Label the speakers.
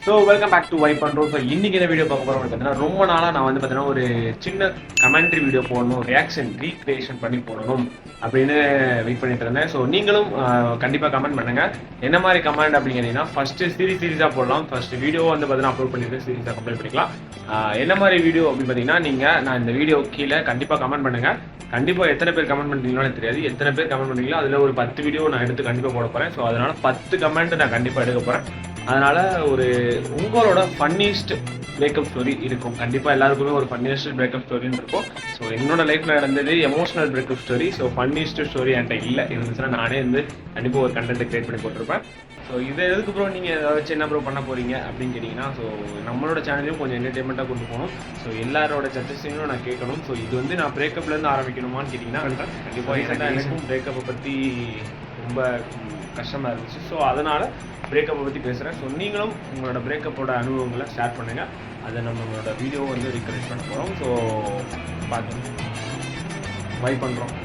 Speaker 1: So welcome back to vibe பண்ணுறோம். So இன்னைக்கு என்ன வீடியோ பார்க்க போகிறோம் பார்த்தீங்கன்னா, ரொம்ப நாளாக நான் வந்து பார்த்தீங்கன்னா ஒரு சின்ன கமெண்ட்ரி வீடியோ போடணும், ரியாக்ஷன் ரீக்ரியேஷன் பண்ணி போடணும் அப்படின்னு வெயிட் பண்ணிட்டு இருந்தேன். ஸோ நீங்களும் கண்டிப்பாக கமெண்ட் பண்ணுங்க. என்ன மாதிரி கமெண்ட் அப்படிங்கிறீங்கன்னா, ஃபர்ஸ்ட் சீரிஸாக போடலாம். ஃபர்ஸ்ட் வீடியோ வந்து பார்த்தீங்கன்னா அப்லோட் பண்ணிட்டு சீரிஸாக கம்ப்ளீட் பண்ணிக்கலாம். என்ன மாதிரி வீடியோ அப்படின்னு பார்த்தீங்கன்னா, நான் இந்த வீடியோ கீழே கண்டிப்பாக கமெண்ட் பண்ணுங்க. கண்டிப்பாக எத்தனை பேர் கமெண்ட் பண்ணுறீங்களோன்னு தெரியாது. எத்தனை பேர் கமெண்ட் பண்ணுறீங்களோ அதில் ஒரு 10 வீடியோ நான் எடுத்து கண்டிப்பாக போட போகிறேன். ஸோ அதனால 10 கமெண்ட் நான் கண்டிப்பாக எடுக்க போகிறேன். அதனால ஒரு உங்களோட ஃபன்னியஸ்ட் பிரேக்கப் ஸ்டோரி இருக்கும். கண்டிப்பாக எல்லாருக்குமே ஒரு ஃபன்னியஸ்ட் பிரேக்கப் ஸ்டோரின்னு இருக்கும். ஸோ என்னோட லைஃப்பில் நடந்தது emotional breakup story. So funniest story என்கிட்ட இல்லை. இருந்துச்சுன்னா நானே வந்து கண்டிப்பாக ஒரு கண்டென்ட் கிரியேட் பண்ணி போட்டிருப்பேன். ஸோ இதை எதுக்கு ப்ரோ நீங்கள் எதை வச்சு என்ன ப்ரோ பண்ண போகிறீங்க அப்படின்னு கேட்டிங்கன்னா, ஸோ நம்மளோட சேனலையும் கொஞ்சம் என்டர்டைன்மெண்ட்டாக கொண்டு போகணும். ஸோ எல்லாரோட சஜஷனையும் நான் கேட்கணும். ஸோ இது வந்து நான் பிரேக்கப்லேருந்து ஆரம்பிக்கணுமான்னு கேட்டிங்கன்னா, கண்டிப்பாக எனக்கும் பிரேக்கப்பை பற்றி ரொம்ப கஷ்டமாக இருந்துச்சு. ஸோ அதனால் பிரேக்கப்பை பற்றி பேசுகிறேன். ஸோ நீங்களும் உங்களோட பிரேக்கப்போட அனுபவங்களை ஷேர் பண்ணுங்கள். அதை நம்மளோட வீடியோ வந்து ரிகரெக்ட் பண்ண போகிறோம். ஸோ பார்த்து வைப் பண்ணுறோம்.